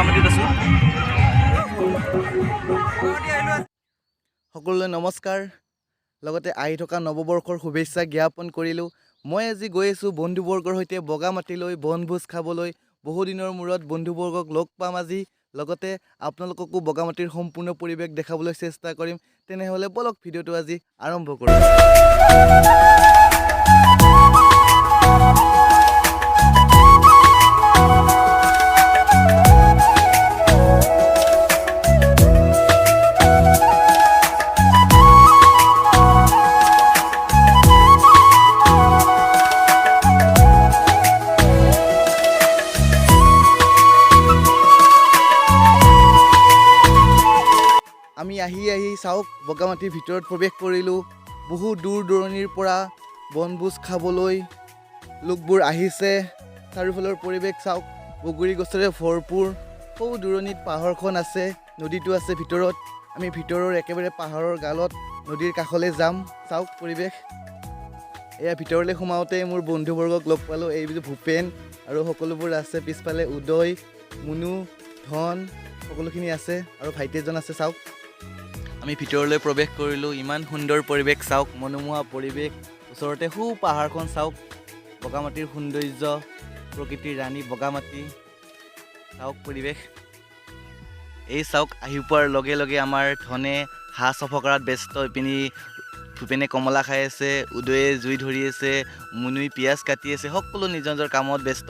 বগামাটিত আছোঁ। সকলোলৈ নমস্কাৰ। লগতে আহি থকা নৱবৰ্ষৰ শুভেচ্ছা জ্ঞাপন কৰিলোঁ। মই আজি গৈ আছোঁ বন্ধুবৰ্গৰ সৈতে বগামাটিলৈ বনভোজ খাবলৈ। বহুদিনৰ মূৰত বন্ধুবৰ্গক লগ পাম আজি। লগতে আপোনালোককো বগামাটিৰ সম্পূৰ্ণ পৰিৱেশ দেখাবলৈ চেষ্টা কৰিম। তেনেহ'লে বলক ভিডিঅ'টো আজি আৰম্ভ কৰোঁ। আমি আহি চাওক বগামাটিৰ ভিতৰত প্ৰৱেশ কৰিলোঁ। বহু দূৰ দূৰণিৰ পৰা বনভোজ খাবলৈ লোকবোৰ আহিছে। চাৰিওফালৰ পৰিৱেশ চাওক, বগৰী গছৰে ভৰপূৰ। বহু দূৰণিত পাহাৰখন আছে, নদীটো আছে ভিতৰত। আমি ভিতৰৰ একেবাৰে পাহাৰৰ গালত নদীৰ কাষলৈ যাম। চাওক পৰিৱেশ। এয়া ভিতৰলৈ সোমাওঁতে মোৰ বন্ধুবৰ্গক লগ পালোঁ। এই ভূপেন আৰু সকলোবোৰ আছে। পিছফালে উদয়, মুনু, ধন সকলোখিনি আছে আৰু ভাইটি এজন আছে। চাওক আমি ভিতৰলৈ প্ৰৱেশ কৰিলোঁ। ইমান সুন্দৰ পৰিৱেশ চাওক, মনোমোহা পৰিৱেশ। ওচৰতে সু পাহাৰখন চাওক, বগামাটিৰ সৌন্দৰ্য, প্ৰকৃতিৰ ৰাণী বগামাটি। চাওক পৰিৱেশ। এই চাওক আহি পোৱাৰ লগে লগে আমাৰ ধনে হাঁহ চফা কৰাত ব্যস্ত। ইপিনি ভূপেনে কমলা খাই আছে, উদয়ে জুই ধৰি আছে, মুনুই পিঁয়াজ কাটি আছে। সকলো নিজৰ নিজৰ কামত ব্যস্ত।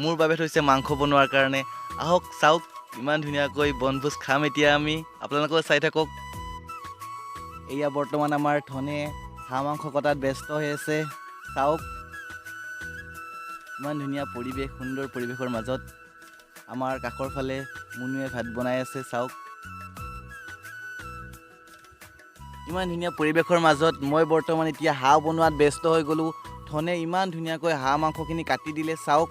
মোৰ বাবে থৈছে মাংস বনোৱাৰ কাৰণে। আহক চাওক ইমান ধুনীয়াকৈ বনভোজ খাম এতিয়া আমি। আপোনালোকেও চাই থাকক। এয়া বৰ্তমান আমাৰ ধনে হাঁহ মাংস কটাত ব্যস্ত হৈ আছে। চাওক ইমান ধুনীয়া পৰিৱেশ, সুন্দৰ পৰিৱেশৰ মাজত আমাৰ কাষৰ ফালে মুনুৱে ভাত বনাই আছে। চাওক ইমান ধুনীয়া পৰিৱেশৰ মাজত মই বৰ্তমান এতিয়া হাঁহ বনোৱাত ব্যস্ত হৈ গ'লোঁ। ধনে ইমান ধুনীয়াকৈ হাঁহ মাংসখিনি কাটি দিলে। চাওক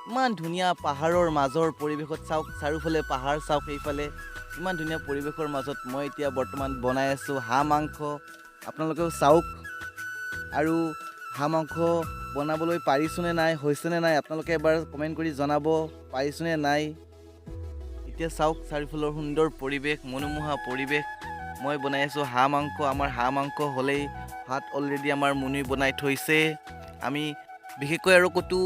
ইমান ধুনীয়া পাহাৰৰ মাজৰ পৰিৱেশত চাওক, চাৰিওফালে পাহাৰ চাওক। সেইফালে ইমান ধুনীয়া পৰিৱেশৰ মাজত মই এতিয়া বৰ্তমান বনাই আছোঁ হাঁহ মাংস। আপোনালোকেও চাওক। আৰু হাঁহ মাংস বনাবলৈ পাৰিছোঁনে নাই, হৈছেনে নাই, আপোনালোকে এবাৰ কমেণ্ট কৰি জনাব পাৰিছোঁনে নাই। এতিয়া চাওক চাৰিওফালৰ সুন্দৰ পৰিৱেশ, মনোমোহা পৰিৱেশ। মই বনাই আছোঁ হাঁহ মাংস। আমাৰ হাঁহ মাংস হ'লেই ভাত অলৰেডি আমাৰ মুনুই বনাই থৈছে। আমি বিশেষকৈ আৰু ক'তো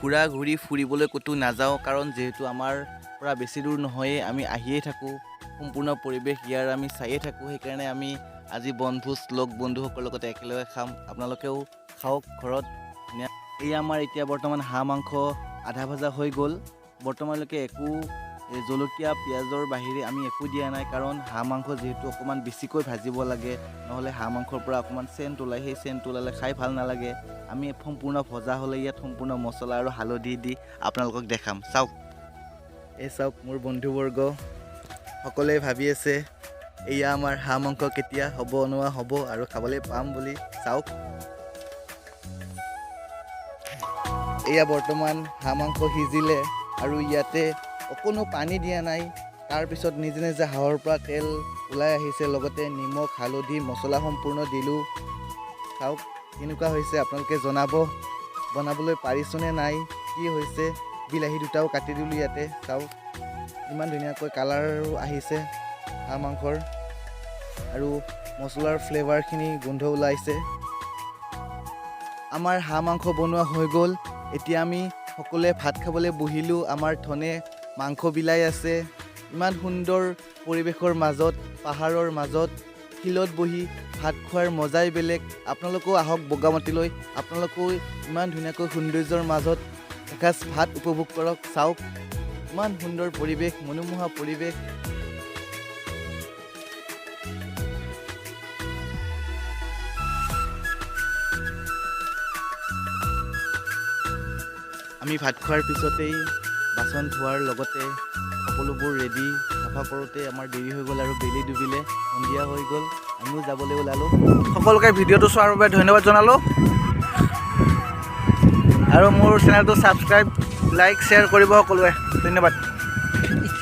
ঘূৰা ঘূৰি ফুৰিবলৈ ক'তো নাযাওঁ, কাৰণ যিহেতু আমাৰ পৰা বেছি দূৰ নহয়েই, আমি আহিয়ে থাকোঁ। সম্পূৰ্ণ পৰিৱেশ ইয়াৰ আমি চায়ে থাকোঁ। সেইকাৰণে আমি আজি বনভোজ লগ বন্ধুসকলৰ লগতে একেলগে খাম। আপোনালোকেও খাওক ঘৰত। এই আমাৰ এতিয়া বৰ্তমান হাঁহ মাংস আধা ভজা হৈ গ'ল। বৰ্তমানলৈকে একো জলকীয়া পিঁয়াজৰ বাহিৰে আমি একো দিয়া নাই, কাৰণ হাঁহ মাংস যিহেতু অকণমান বেছিকৈ ভাজিব লাগে, নহ'লে হাঁহ মাংসৰ পৰা অকণমান চেণ্ট ওলায়। সেই চেণ্ট ওলালে খাই ভাল নালাগে। আমি সম্পূৰ্ণ ভজা হ'লে ইয়াত সম্পূৰ্ণ মছলা আৰু হালধি দি আপোনালোকক দেখাম। চাওক এই চাওক মোৰ বন্ধুবৰ্গ সকলোৱে ভাবি আছে এয়া আমাৰ হাঁহ মাংস কেতিয়া হ'ব হ'ব আৰু খাবলৈ পাম বুলি। চাওক এয়া বৰ্তমান হাঁহ মাংস সিজিলে আৰু ইয়াতে অকণো পানী দিয়া নাই। তাৰপিছত নিজে নিজে হাঁহৰ পৰা তেল ওলাই আহিছে, লগতে নিমখ হালধি মছলা সম্পূৰ্ণ দিলোঁ। চাওক কেনেকুৱা হৈছে আপোনালোকে জনাব। বনাবলৈ পাৰিছোঁনে নাই, কি হৈছে। বিলাহী দুটাও কাটি দিলোঁ ইয়াতে। চাওক ইমান ধুনীয়াকৈ কালাৰো আহিছে হাঁহ মাংসৰ, আৰু মছলাৰ ফ্লেভাৰখিনি গোন্ধ ওলাইছে। আমাৰ হাঁহ মাংস বনোৱা হৈ গ'ল। এতিয়া আমি সকলোৱে ভাত খাবলৈ বহিলোঁ। আমাৰ ধনে মাংস বিলাই আছে। ইমান সুন্দৰ পৰিৱেশৰ মাজত, পাহাৰৰ মাজত শিলত বহি ভাত খোৱাৰ মজাই বেলেগ। আপোনালোকেও আহক বগামাটিলৈ। আপোনালোকেও ইমান ধুনীয়াকৈ সৌন্দৰ্যৰ মাজত এসাঁজ ভাত উপভোগ কৰক। চাওক ইমান সুন্দৰ পৰিৱেশ, মনোমোহা পৰিৱেশ। আমি ভাত খোৱাৰ পিছতেই বাচন ধোৱাৰ লগতে সকলোবোৰ ৰেডি চাফা কৰোঁতে আমাৰ দেৰি হৈ গ'ল আৰু বেলি ডুবিলে, সন্ধিয়া হৈ গ'ল। আমিও যাবলৈ ওলালোঁ। সকলোকে ভিডিঅ'টো চোৱাৰ বাবে ধন্যবাদ জনালোঁ। আৰু মোৰ চেনেলটো ছাবস্ক্ৰাইব, লাইক, শ্বেয়াৰ কৰিব সকলোৱে। ধন্যবাদ।